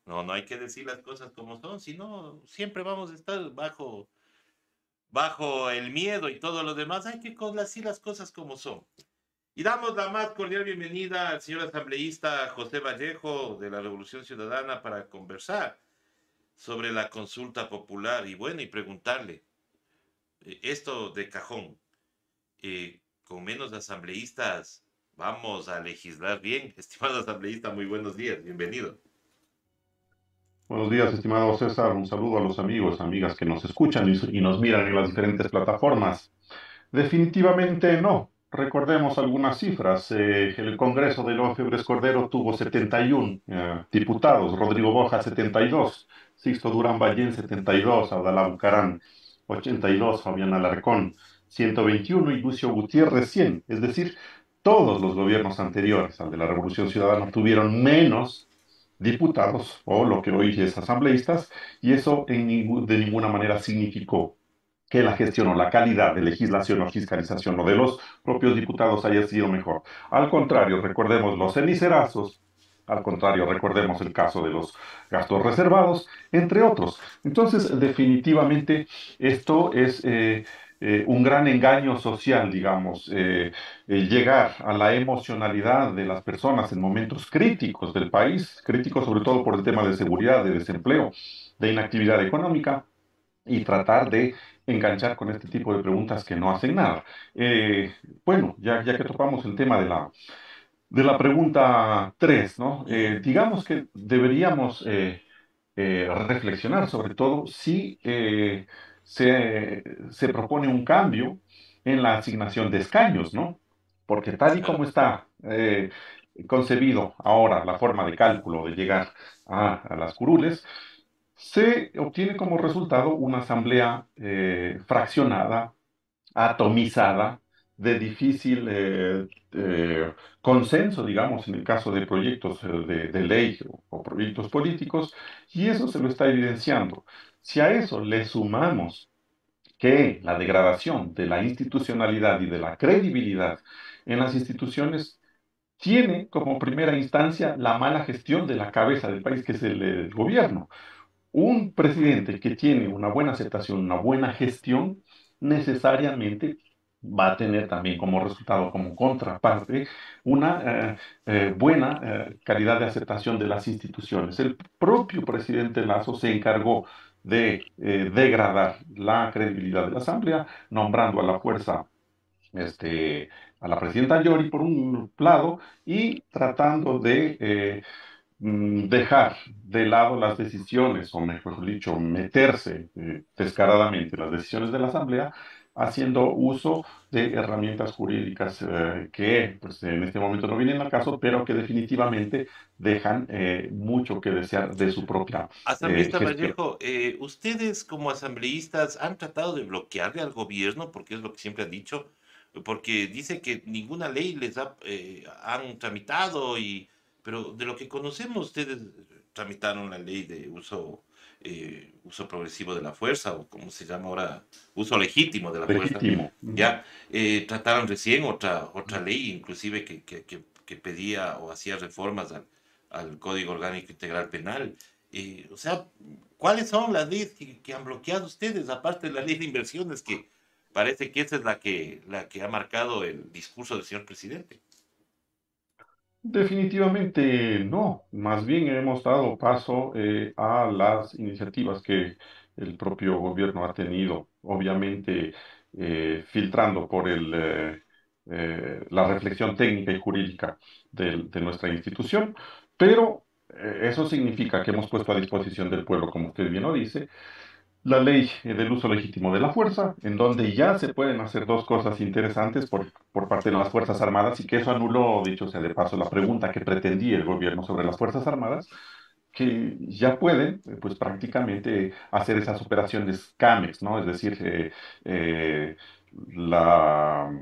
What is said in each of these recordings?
No, no hay que decir las cosas como son, sino siempre vamos a estar bajo el miedo y todo lo demás. Hay que decir las cosas como son. Y damos la más cordial bienvenida al señor asambleísta José Vallejo de la Revolución Ciudadana para conversar sobre la consulta popular y bueno, y preguntarle, esto de cajón, con menos asambleístas vamos a legislar bien. Estimado asambleísta, muy buenos días, bienvenido. Buenos días, estimado César. Un saludo a los amigos, amigas que nos escuchan y nos miran en las diferentes plataformas. Definitivamente no. Recordemos algunas cifras. El Congreso de Febres Cordero tuvo 71 diputados, Rodrigo Boja 72, Sixto Durán Ballén 72, Abdalá Bucarán 82, Fabián Alarcón 121 y Lucio Gutiérrez 100. Es decir, todos los gobiernos anteriores al de la Revolución Ciudadana tuvieron menos diputados o lo que hoy es asambleístas, y eso de ninguna manera significó que la gestión o la calidad de legislación o fiscalización o de los propios diputados haya sido mejor. Al contrario, recordemos los cenicerazos, al contrario, recordemos el caso de los gastos reservados, entre otros. Entonces, definitivamente, esto es un gran engaño social, digamos, llegar a la emocionalidad de las personas en momentos críticos del país, críticos sobre todo por el tema de seguridad, de desempleo, de inactividad económica, y tratar de enganchar con este tipo de preguntas que no hacen nada. Eh, bueno, ya que topamos el tema de la pregunta 3, ¿no? Ujú. Digamos que deberíamos reflexionar sobre todo si se propone un cambio en la asignación de escaños, ¿no? Porque tal y como Claro. está concebido ahora la forma de cálculo de llegar a las curules, se obtiene como resultado una asamblea fraccionada, atomizada, de difícil consenso, digamos, en el caso de proyectos de ley o proyectos políticos, y eso se lo está evidenciando. Si a eso le sumamos que la degradación de la institucionalidad y de la credibilidad en las instituciones tiene como primera instancia la mala gestión de la cabeza del país, que es el gobierno. Un presidente que tiene una buena aceptación, una buena gestión, necesariamente va a tener también como resultado, como contraparte, una buena calidad de aceptación de las instituciones. El propio presidente Lazo se encargó de degradar la credibilidad de la Asamblea, nombrando a la fuerza a la presidenta Yori por un lado y tratando de dejar de lado las decisiones, o mejor dicho, meterse descaradamente en las decisiones de la Asamblea, haciendo uso de herramientas jurídicas que pues, en este momento no vienen al caso, pero que definitivamente dejan mucho que desear de su propia Asambleísta gestión. Vallejo, ustedes como asambleístas han tratado de bloquearle al gobierno, porque es lo que siempre han dicho, porque dice que ninguna ley han tramitado, pero de lo que conocemos, ustedes tramitaron la ley de uso progresivo de la fuerza, o como se llama ahora, uso legítimo de la fuerza. Legítimo. Ujú. Ya trataron recién otra ley, inclusive que pedía o hacía reformas al Código Orgánico Integral Penal. O sea, ¿cuáles son las leyes que han bloqueado ustedes, aparte de la ley de inversiones, que parece que esa es la que ha marcado el discurso del señor presidente? Definitivamente no, más bien hemos dado paso a las iniciativas que el propio gobierno ha tenido, obviamente filtrando por la reflexión técnica y jurídica de nuestra institución, pero eso significa que hemos puesto a disposición del pueblo, como usted bien lo dice, la ley del uso legítimo de la fuerza, en donde ya se pueden hacer dos cosas interesantes por parte de las Fuerzas Armadas, y que eso anuló, dicho sea de paso, la pregunta que pretendía el gobierno sobre las Fuerzas Armadas, que ya pueden, pues prácticamente hacer esas operaciones CAMEX, ¿no? Es decir, la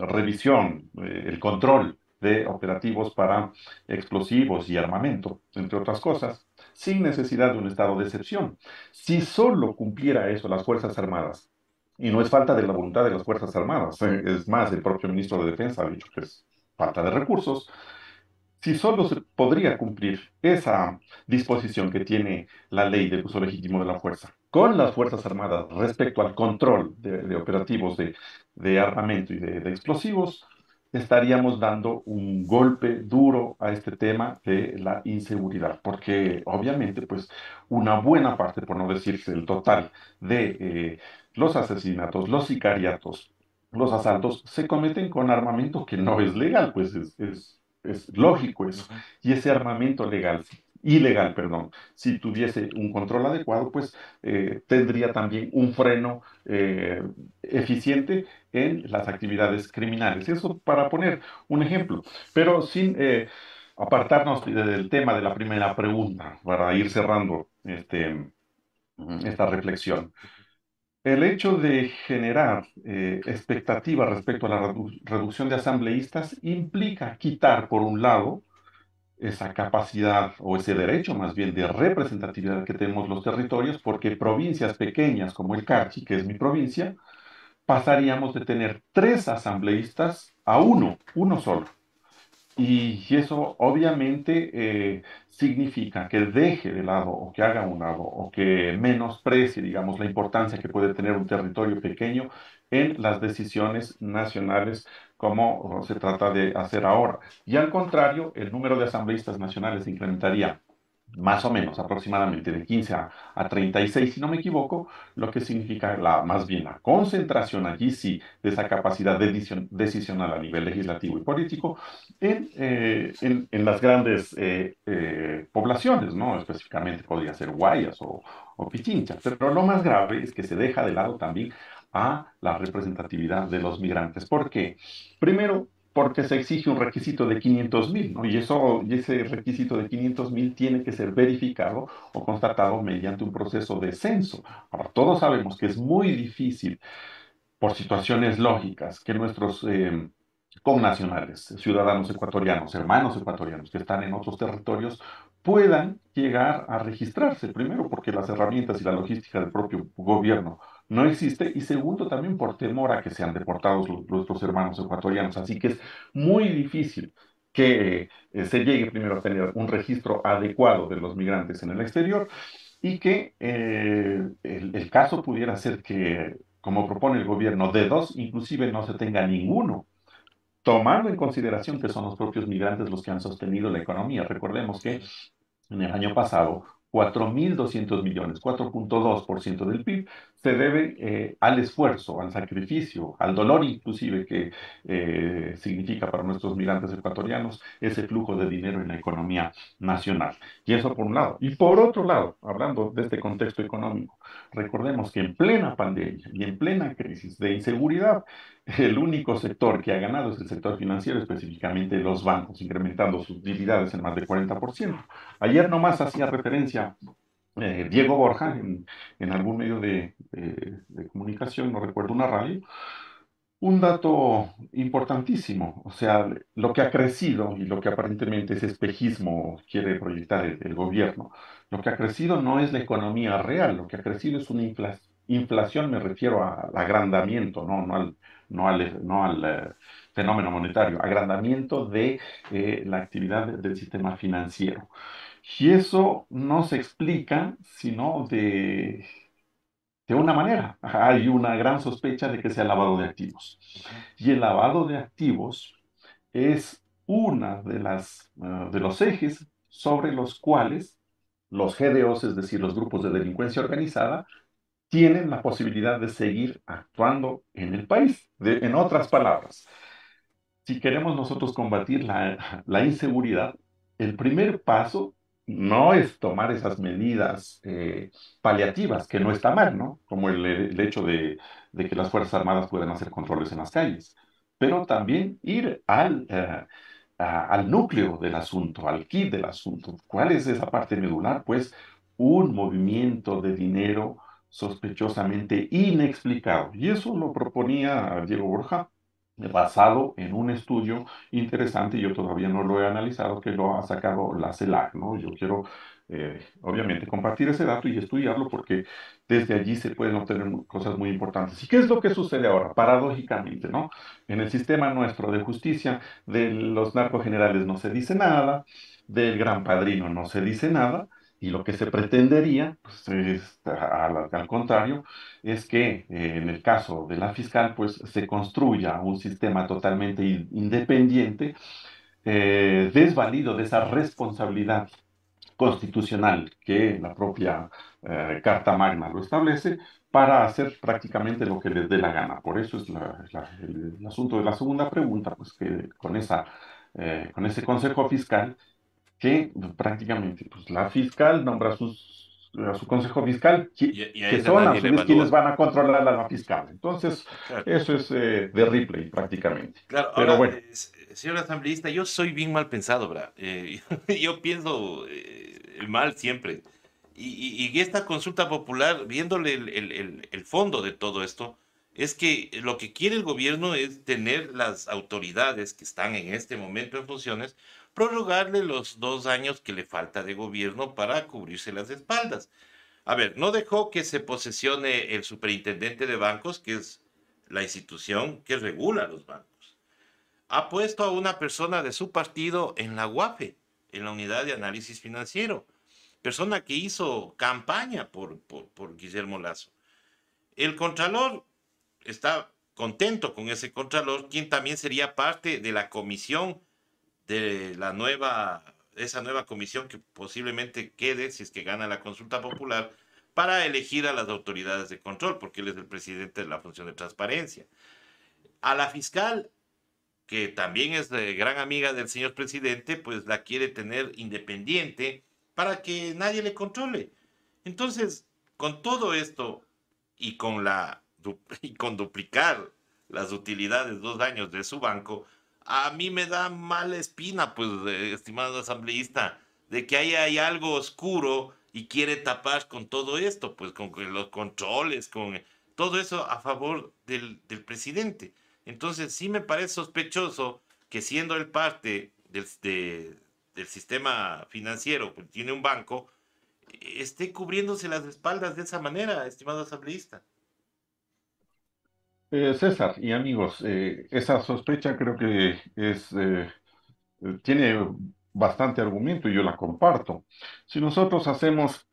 revisión, el control de operativos para explosivos y armamento, entre otras cosas, sin necesidad de un estado de excepción. Si solo cumpliera eso las Fuerzas Armadas, y no es falta de la voluntad de las Fuerzas Armadas, es más, el propio ministro de Defensa ha dicho que es falta de recursos, si solo se podría cumplir esa disposición que tiene la ley del uso legítimo de la fuerza con las Fuerzas Armadas respecto al control de operativos de armamento y de explosivos, estaríamos dando un golpe duro a este tema de la inseguridad, porque obviamente, pues, una buena parte, por no decirse el total, de los asesinatos, los sicariatos, los asaltos, se cometen con armamento que no es legal, pues es lógico eso. Ujú. Y ese armamento ilegal, perdón, si tuviese un control adecuado, pues tendría también un freno eficiente en las actividades criminales. Eso para poner un ejemplo, pero sin apartarnos del tema de la primera pregunta, para ir cerrando esta reflexión. El hecho de generar expectativa respecto a la reducción de asambleístas implica quitar, por un lado, esa capacidad o ese derecho más bien de representatividad que tenemos los territorios, porque provincias pequeñas como el Carchi, que es mi provincia, pasaríamos de tener tres asambleístas a uno solo. Y eso obviamente significa que deje de lado o que haga a un lado o que menosprecie, digamos, la importancia que puede tener un territorio pequeño en las decisiones nacionales como se trata de hacer ahora. Y al contrario, el número de asambleístas nacionales se incrementaría más o menos aproximadamente de 15 a 36, si no me equivoco, lo que significa más bien la concentración allí sí de esa capacidad decisional a nivel legislativo y político en las grandes poblaciones, ¿no? Específicamente podría ser Guayas o Pichincha, pero lo más grave es que se deja de lado también a la representatividad de los migrantes. ¿Por qué? Primero, porque se exige un requisito de 500.000, ¿no? Y ese requisito de 500.000 tiene que ser verificado o constatado mediante un proceso de censo. Ahora, todos sabemos que es muy difícil por situaciones lógicas que nuestros connacionales, ciudadanos ecuatorianos, hermanos ecuatorianos que están en otros territorios, puedan llegar a registrarse. Primero, porque las herramientas y la logística del propio gobierno no existe. Y segundo, también por temor a que sean deportados nuestros hermanos ecuatorianos. Así que es muy difícil que se llegue primero a tener un registro adecuado de los migrantes en el exterior y que el caso pudiera ser que, como propone el gobierno, de dos inclusive no se tenga ninguno, tomando en consideración que son los propios migrantes los que han sostenido la economía. Recordemos que en el año pasado, 4.200 millones, 4,2% del PIB, se debe al esfuerzo, al sacrificio, al dolor inclusive que significa para nuestros migrantes ecuatorianos ese flujo de dinero en la economía nacional. Y eso por un lado. Y por otro lado, hablando de este contexto económico, recordemos que en plena pandemia y en plena crisis de inseguridad, el único sector que ha ganado es el sector financiero, específicamente los bancos, incrementando sus utilidades en más del 40%. Ayer nomás hacía referencia Diego Borja en algún medio de comunicación, no recuerdo, una radio, un dato importantísimo. O sea, lo que ha crecido y lo que aparentemente ese espejismo quiere proyectar el gobierno, lo que ha crecido no es la economía real, lo que ha crecido es una inflación, me refiero al agrandamiento, no al fenómeno monetario, agrandamiento de la actividad del sistema financiero. Y eso no se explica sino de una manera. Hay una gran sospecha de que sea lavado de activos. Ujú. Y el lavado de activos es una de los ejes sobre los cuales los GDOs, es decir, los grupos de delincuencia organizada, tienen la posibilidad de seguir actuando en el país. En otras palabras, si queremos nosotros combatir la inseguridad, el primer paso no es tomar esas medidas paliativas, que no está mal, ¿no? Como el hecho de que las Fuerzas Armadas puedan hacer controles en las calles, pero también ir al núcleo del asunto, al kit del asunto. ¿Cuál es esa parte medular? Pues un movimiento de dinero sospechosamente inexplicado. Y eso lo proponía Diego Borja basado en un estudio interesante, yo todavía no lo he analizado, que lo ha sacado la CELAC, ¿no? Yo quiero obviamente, compartir ese dato y estudiarlo porque desde allí se pueden obtener cosas muy importantes. ¿Y qué es lo que sucede ahora? Paradójicamente, ¿no? En el sistema nuestro de justicia, de los narcogenerales no se dice nada, del gran padrino no se dice nada, y lo que se pretendería, pues, al contrario, es que en el caso de la fiscal, pues se construya un sistema totalmente independiente, desvalido de esa responsabilidad constitucional que la propia Carta Magna lo establece para hacer prácticamente lo que les dé la gana. Por eso es el asunto de la segunda pregunta, pues que con ese Consejo Fiscal que prácticamente pues, la fiscal nombra a su consejo fiscal, Y a que ese son a nadie su le vez quienes evalúa. van a controlar a la fiscal. Entonces, Claro. eso es de Ripley prácticamente. Claro, Pero ahora, bueno, señor asambleísta, yo soy bien mal pensado, ¿verdad? Yo pienso mal siempre. Y esta consulta popular, viéndole el fondo de todo esto, es que lo que quiere el gobierno es tener las autoridades que están en este momento en funciones, prorrogarle los 2 años que le falta de gobierno para cubrirse las espaldas. A ver, no dejó que se posesione el superintendente de bancos, que es la institución que regula los bancos. Ha puesto a una persona de su partido en la UAFE, en la Unidad de Análisis Financiero, persona que hizo campaña por Guillermo Lazo. El Contralor está contento con ese Contralor, quien también sería parte de la comisión de esa nueva comisión que posiblemente quede si es que gana la consulta popular para elegir a las autoridades de control, porque él es el presidente de la función de transparencia. A la fiscal, que también es gran amiga del señor presidente, pues la quiere tener independiente para que nadie le controle. Entonces, con todo esto y y con duplicar las utilidades 2 años de su banco, a mí me da mala espina, pues, estimado asambleísta, de que ahí hay algo oscuro y quiere tapar con todo esto, pues con los controles, con todo eso a favor del presidente. Entonces sí me parece sospechoso que siendo él parte del sistema financiero, pues tiene un banco, esté cubriéndose las espaldas de esa manera, estimado asambleísta. César y amigos, esa sospecha creo que tiene bastante argumento y yo la comparto. Si nosotros hacemos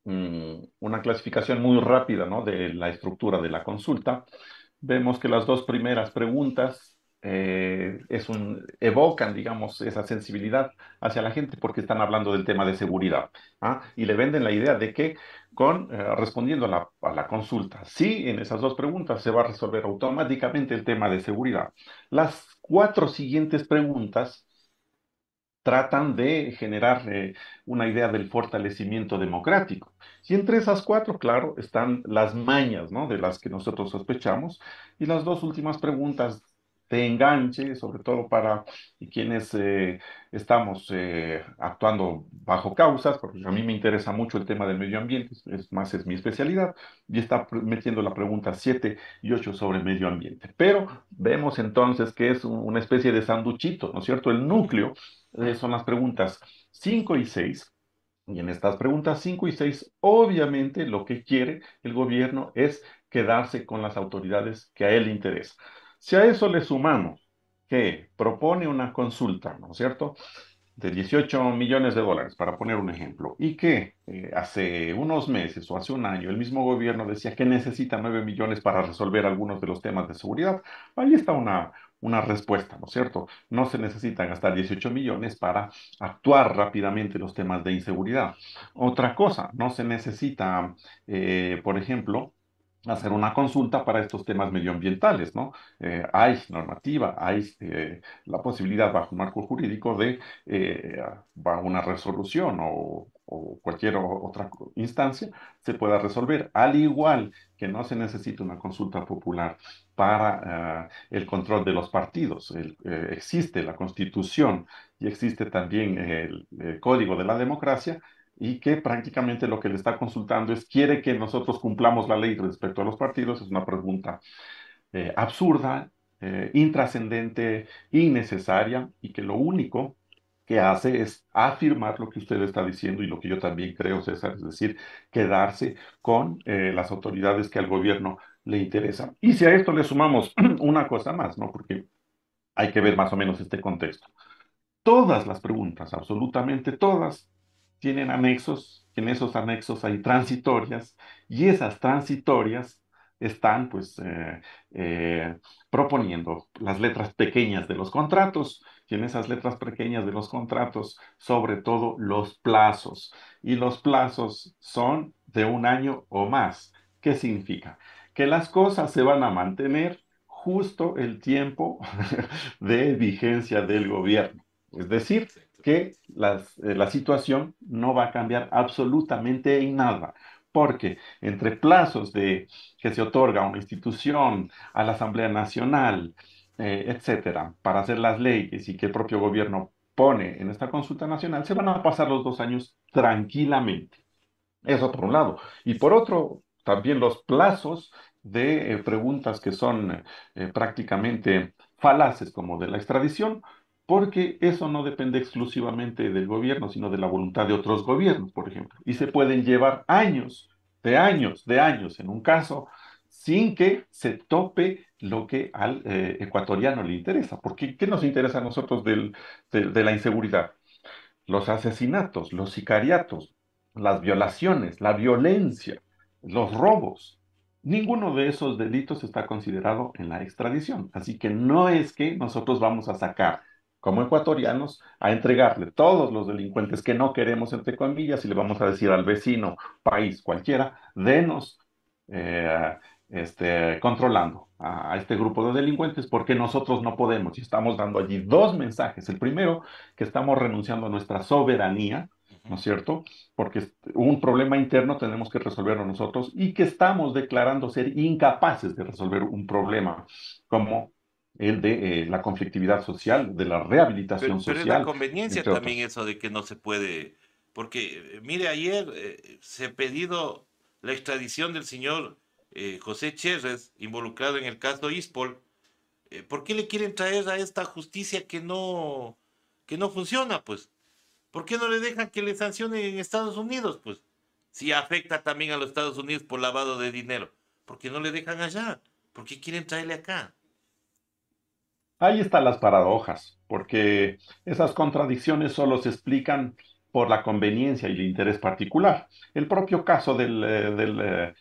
una clasificación muy rápida, ¿no? De la estructura de la consulta, vemos que las dos primeras preguntas evocan, digamos, esa sensibilidad hacia la gente porque están hablando del tema de seguridad, ¿ah? Y le venden la idea de que respondiendo a la consulta, sí, en esas dos preguntas se va a resolver automáticamente el tema de seguridad. Las cuatro siguientes preguntas tratan de generar una idea del fortalecimiento democrático. Y entre esas cuatro, claro, están las mañas, ¿no? De las que nosotros sospechamos. Y las dos últimas preguntas de enganche, sobre todo para quienes estamos actuando bajo causas, porque a mí me interesa mucho el tema del medio ambiente, es más, es mi especialidad, y está metiendo la pregunta 7 y 8 sobre medio ambiente. Pero vemos entonces que es una especie de sanduchito, ¿no es cierto? El núcleo son las preguntas 5 y 6. Y en estas preguntas 5 y 6, obviamente lo que quiere el gobierno es quedarse con las autoridades que a él le interesa. Si a eso le sumamos que propone una consulta, ¿no es cierto?, de 18 millones de dólares, para poner un ejemplo, y que hace unos meses o hace un año el mismo gobierno decía que necesita 9 millones para resolver algunos de los temas de seguridad, ahí está una respuesta, ¿no es cierto? No se necesita gastar 18 millones para actuar rápidamente los temas de inseguridad. Otra cosa, no se necesita, por ejemplo, hacer una consulta para estos temas medioambientales, ¿no? Hay normativa, hay la posibilidad bajo un marco jurídico de bajo una resolución o cualquier otra instancia se pueda resolver. Al igual que no se necesita una consulta popular para el control de los partidos. Existe la Constitución y existe también el Código de la Democracia y que prácticamente lo que le está consultando es, ¿quiere que nosotros cumplamos la ley respecto a los partidos? Es una pregunta absurda, intrascendente, innecesaria y que lo único que hace es afirmar lo que usted está diciendo y lo que yo también creo, César, es decir, quedarse con las autoridades que al gobierno le interesan. Y si a esto le sumamos una cosa más, ¿no? Porque hay que ver más o menos este contexto. Todas las preguntas, absolutamente todas, tienen anexos, en esos anexos hay transitorias y esas transitorias están pues proponiendo las letras pequeñas de los contratos y en esas letras pequeñas de los contratos sobre todo los plazos y los plazos son de un año o más. ¿Qué significa? Que las cosas se van a mantener justo el tiempo de vigencia del gobierno. Es decir, Exacto. que la situación no va a cambiar absolutamente en nada, porque entre plazos que se otorga a una institución, a la Asamblea Nacional, etcétera, para hacer las leyes y que el propio gobierno pone en esta consulta nacional, se van a pasar los 2 años tranquilamente. Eso por un lado. Y por otro, también los plazos de preguntas que son prácticamente falaces, como de la extradición, porque eso no depende exclusivamente del gobierno, sino de la voluntad de otros gobiernos, por ejemplo. Y se pueden llevar años, de años en un caso, sin que se tope lo que al ecuatoriano le interesa. Porque, ¿qué nos interesa a nosotros de la inseguridad? Los asesinatos, los sicariatos, las violaciones, la violencia, los robos. Ninguno de esos delitos está considerado en la extradición. Así que no es que nosotros vamos a sacar como ecuatorianos a entregarle todos los delincuentes que no queremos, entre comillas, y le vamos a decir al vecino país cualquiera, denos eh, controlando a este grupo de delincuentes porque nosotros no podemos. Y estamos dando allí dos mensajes. El primero, que estamos renunciando a nuestra soberanía, ¿no Ujú. es cierto? Porque un problema interno tenemos que resolverlo nosotros y que estamos declarando ser incapaces de resolver un problema como el de la conflictividad social, de la rehabilitación Pero es la social, conveniencia entre también otros. eso de que no se puede, porque mire, ayer se ha pedido la extradición del señor José Chérez, involucrado en el caso Ispol. ¿Por qué le quieren traer a esta justicia que no funciona, pues? ¿Por qué no le dejan que le sancionen en Estados Unidos, pues? Si afecta también a los Estados Unidos por lavado de dinero. ¿Por qué no le dejan allá? ¿Por qué quieren traerle acá? Ahí están las paradojas, porque esas contradicciones solo se explican por la conveniencia y el interés particular. El propio caso del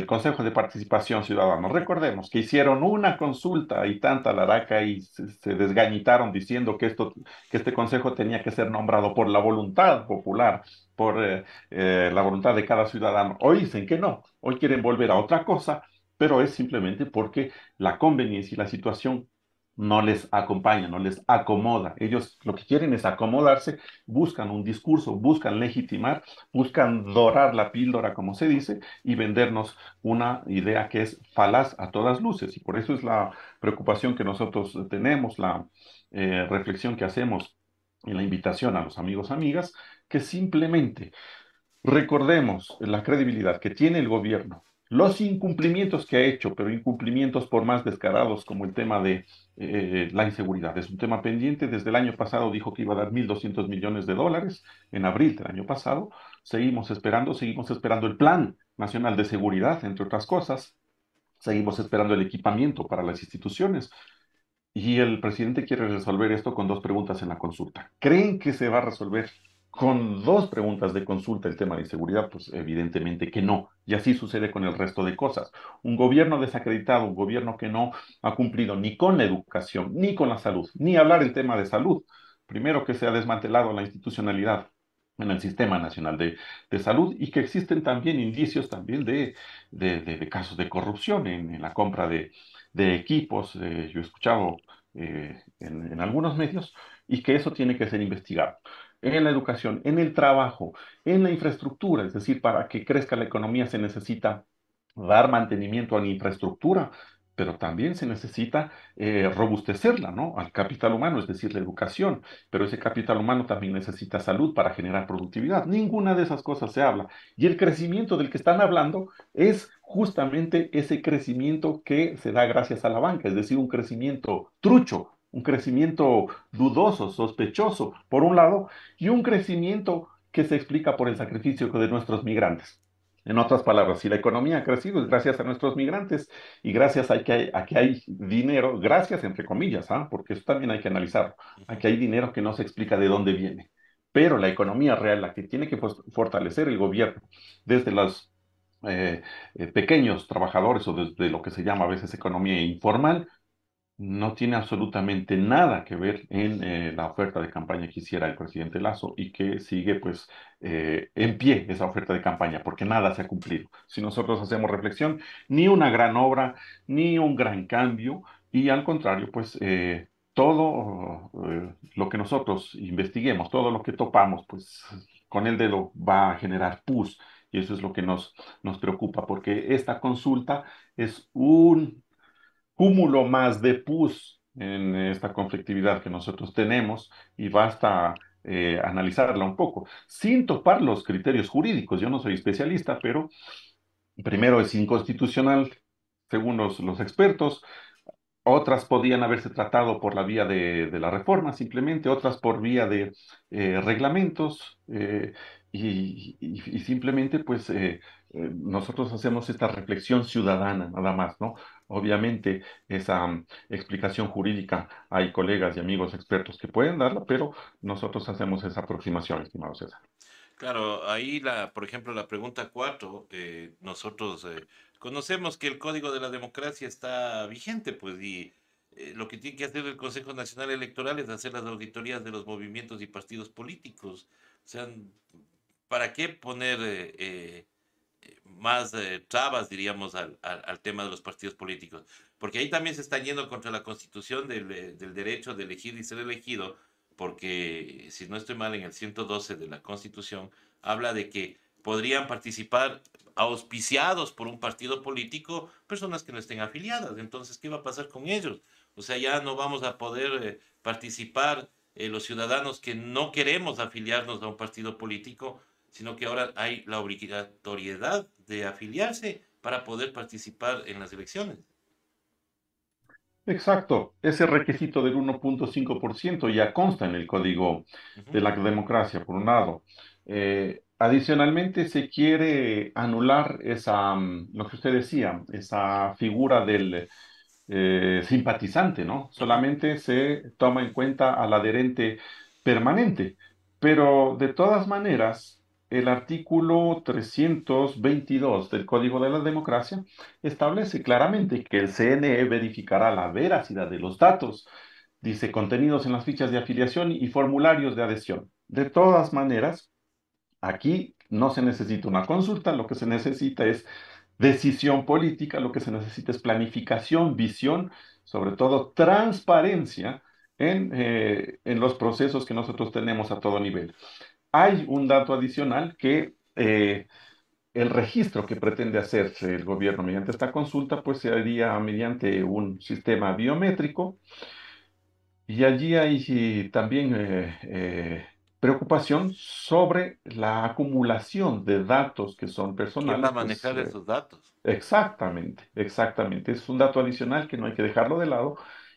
Consejo de Participación Ciudadana. Ujú. Recordemos que hicieron una consulta y tanta laraca y se desgañitaron diciendo que este consejo tenía que ser nombrado por la voluntad popular, por la voluntad de cada ciudadano. Hoy dicen que no, hoy quieren volver a otra cosa, pero es simplemente porque la conveniencia y la situación no les acompaña, no les acomoda. Ellos lo que quieren es acomodarse, buscan un discurso, buscan legitimar, buscan dorar la píldora, como se dice, y vendernos una idea que es falaz a todas luces. Y por eso es la preocupación que nosotros tenemos, la reflexión que hacemos y la invitación a los amigos, amigas, que simplemente recordemos la credibilidad que tiene el gobierno, los incumplimientos que ha hecho, pero incumplimientos por más descarados como el tema de la inseguridad. Es un tema pendiente. Desde el año pasado dijo que iba a dar 1.200 millones de dólares en abril del año pasado. Seguimos esperando el Plan Nacional de Seguridad, entre otras cosas. Seguimos esperando el equipamiento para las instituciones. Y el presidente quiere resolver esto con dos preguntas en la consulta. ¿Creen que se va a resolver con dos preguntas de consulta el tema de inseguridad? Pues evidentemente que no. Y así sucede con el resto de cosas. Un gobierno desacreditado, un gobierno que no ha cumplido ni con la educación, ni con la salud, ni hablar el tema de salud. Primero que se ha desmantelado la institucionalidad en el Sistema Nacional de Salud y que existen también indicios también de casos de corrupción en la compra de equipos. Yo he escuchado en algunos medios y que eso tiene que ser investigado. En la educación, en el trabajo, en la infraestructura, es decir, para que crezca la economía se necesita dar mantenimiento a la infraestructura, pero también se necesita robustecerla, ¿no? Al capital humano, es decir, la educación, pero ese capital humano también necesita salud para generar productividad. Ninguna de esas cosas se habla. Y el crecimiento del que están hablando es justamente ese crecimiento que se da gracias a la banca, es decir, un crecimiento trucho, un crecimiento dudoso, sospechoso, por un lado, y un crecimiento que se explica por el sacrificio de nuestros migrantes. En otras palabras, si la economía ha crecido es gracias a nuestros migrantes y gracias a que hay dinero, gracias entre comillas, ¿ah? Porque eso también hay que analizarlo, a Ujú, que hay dinero que no se explica de dónde viene. Pero la economía real, la que tiene que fortalecer el gobierno desde los pequeños trabajadores o desde lo que se llama a veces economía informal, no tiene absolutamente nada que ver en la oferta de campaña que hiciera el presidente Lazo y que sigue pues en pie esa oferta de campaña, porque nada se ha cumplido. Si nosotros hacemos reflexión, ni una gran obra, ni un gran cambio, y al contrario, pues todo lo que nosotros investiguemos, todo lo que topamos, pues con el dedo va a generar pus. Y eso es lo que nos preocupa, porque esta consulta es un cúmulo más de pus en esta conflictividad que nosotros tenemos y basta analizarla un poco, sin topar los criterios jurídicos. Yo no soy especialista, pero primero es inconstitucional, según los expertos. Otras podían haberse tratado por la vía de la reforma, simplemente, otras por vía de reglamentos, y simplemente, pues, nosotros hacemos esta reflexión ciudadana, nada más, ¿no? Obviamente, esa explicación jurídica, hay colegas y amigos expertos que pueden darla, pero nosotros hacemos esa aproximación, estimado César. claro, ahí por ejemplo, la pregunta 4, nosotros conocemos que el Código de la Democracia está vigente, pues, y lo que tiene que hacer el Consejo Nacional Electoral es hacer las auditorías de los movimientos y partidos políticos. O sea, ¿para qué poner más trabas, diríamos, al tema de los partidos políticos? Porque ahí también se está yendo contra la Constitución del derecho de elegir y ser elegido, porque si no estoy mal, en el 112 de la Constitución habla de que podrían participar auspiciados por un partido político personas que no estén afiliadas. Entonces, ¿qué va a pasar con ellos? O sea, ya no vamos a poder participar los ciudadanos que no queremos afiliarnos a un partido político, sino que ahora hay la obligatoriedad de afiliarse para poder participar en las elecciones. Exacto, ese requisito del 1,5% ya consta en el Código Ujú, de la Democracia, por un lado. Adicionalmente, se quiere anular esa, lo que usted decía, esa figura del simpatizante, ¿no? ujú. Solamente se toma en cuenta al adherente permanente, pero de todas maneras, el artículo 322 del Código de la Democracia establece claramente que el CNE verificará la veracidad de los datos, dice, contenidos en las fichas de afiliación y formularios de adhesión. De todas maneras, aquí no se necesita una consulta, lo que se necesita es decisión política, lo que se necesita es planificación, visión, sobre todo transparencia en los procesos que nosotros tenemos a todo nivel. Hay un dato adicional que el registro que pretende hacerse el gobierno mediante esta consulta, pues se haría mediante un sistema biométrico y allí hay sí, también preocupación sobre la acumulación de datos que son ¿Quién va a personales, pues manejar esos datos? exactamente, exactamente. Es un dato adicional que no hay que dejarlo de lado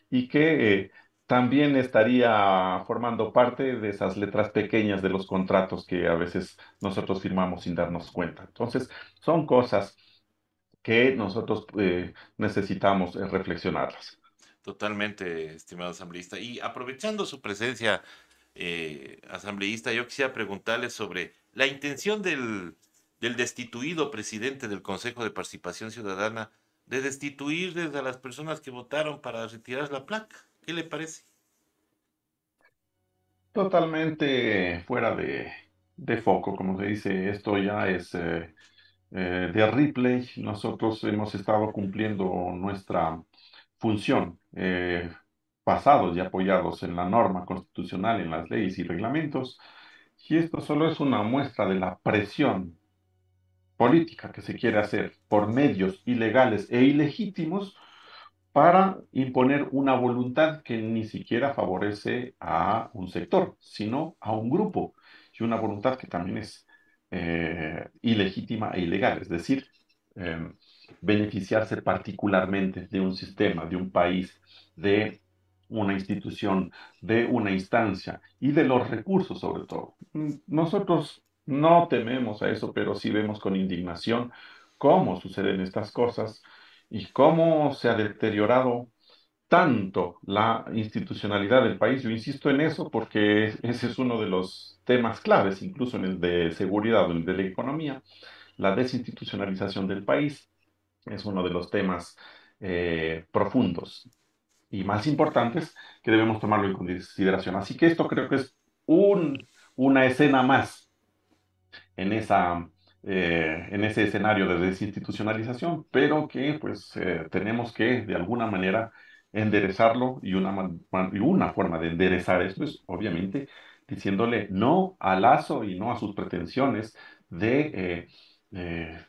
y que también estaría formando parte de esas letras pequeñas de los contratos que a veces nosotros firmamos sin darnos cuenta. Entonces, son cosas que nosotros necesitamos reflexionarlas. Totalmente, estimado asambleísta. Y aprovechando su presencia, asambleísta, yo quisiera preguntarle sobre la intención del destituido presidente del Consejo de Participación Ciudadana de destituir desde a las personas que votaron para retirar la placa. ¿Qué le parece? Totalmente fuera de foco, como se dice, esto ya es de replay. Nosotros hemos estado cumpliendo nuestra función, basados y apoyados en la norma constitucional, en las leyes y reglamentos, y esto solo es una muestra de la presión política que se quiere hacer por medios ilegales e ilegítimos para imponer una voluntad que ni siquiera favorece a un sector, sino a un grupo, y una voluntad que también es ilegítima e ilegal, es decir, beneficiarse particularmente de un sistema, de un país, de una institución, de una instancia y de los recursos sobre todo. Nosotros no tememos a eso, pero sí vemos con indignación cómo suceden estas cosas y cómo se ha deteriorado tanto la institucionalidad del país. Yo insisto en eso porque ese es uno de los temas claves, incluso en el de seguridad o en el de la economía. La desinstitucionalización del país es uno de los temas profundos y más importantes que debemos tomarlo en consideración. Así que esto creo que es una escena más en en ese escenario de desinstitucionalización, pero que pues tenemos que de alguna manera enderezarlo y y una forma de enderezar esto es obviamente diciéndole no a Lazo y no a sus pretensiones de eh,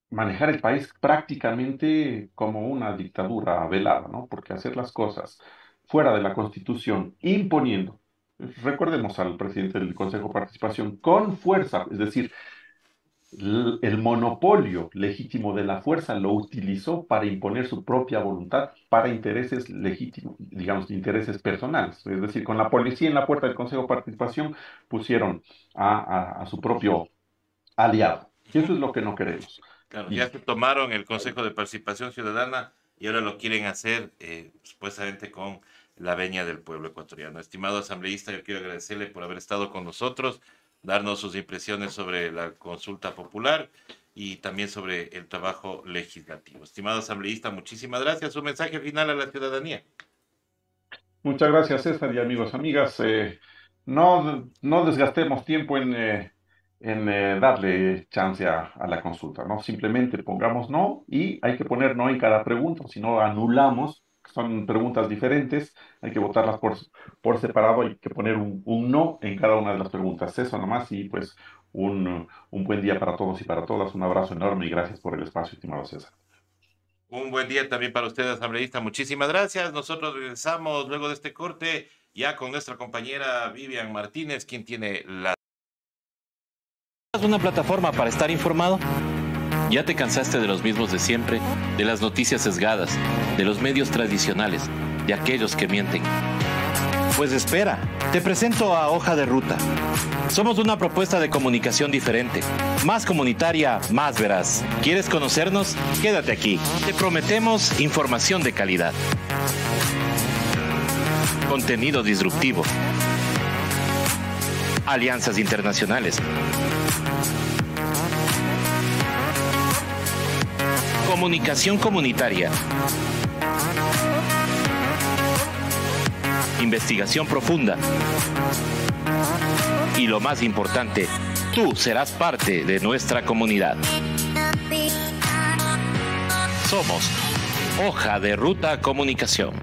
manejar el país prácticamente como una dictadura velada, ¿no? Porque hacer las cosas fuera de la Constitución, imponiendo, recordemos al presidente del Consejo de Participación, con fuerza, es decir, el monopolio legítimo de la fuerza lo utilizó para imponer su propia voluntad para intereses legítimos, digamos, intereses personales. Es decir, con la policía en la puerta del Consejo de Participación pusieron a su propio aliado. Y eso es lo que no queremos. Claro, Y ya se tomaron el Consejo de Participación Ciudadana y ahora lo quieren hacer supuestamente con la veña del pueblo ecuatoriano. Estimado asambleísta, yo quiero agradecerle por haber estado con nosotros, darnos sus impresiones sobre la consulta popular y también sobre el trabajo legislativo. Estimado asambleísta, muchísimas gracias. Un mensaje final a la ciudadanía. muchas gracias, César, y amigos, amigas. No desgastemos tiempo en darle chance a la consulta, ¿no? Simplemente pongamos no y hay que poner no en cada pregunta, si no anulamos, son preguntas diferentes, hay que votarlas por separado, hay que poner un no en cada una de las preguntas. Eso nomás y pues un buen día para todos y para todas. Un abrazo enorme y gracias por el espacio, estimado César. Un buen día también para usted, asambleísta. Muchísimas gracias. Nosotros regresamos luego de este corte ya con nuestra compañera Vivian Martínez, quien tiene la... ¿Una plataforma para estar informado? ¿Ya te cansaste de los mismos de siempre, de las noticias sesgadas, de los medios tradicionales, de aquellos que mienten? Pues espera, te presento a Hoja de Ruta. Somos una propuesta de comunicación diferente, más comunitaria, más veraz. ¿Quieres conocernos? Quédate aquí. Te prometemos información de calidad, contenido disruptivo, alianzas internacionales, comunicación comunitaria, investigación profunda y lo más importante, tú serás parte de nuestra comunidad. Somos Hoja de Ruta Comunicación.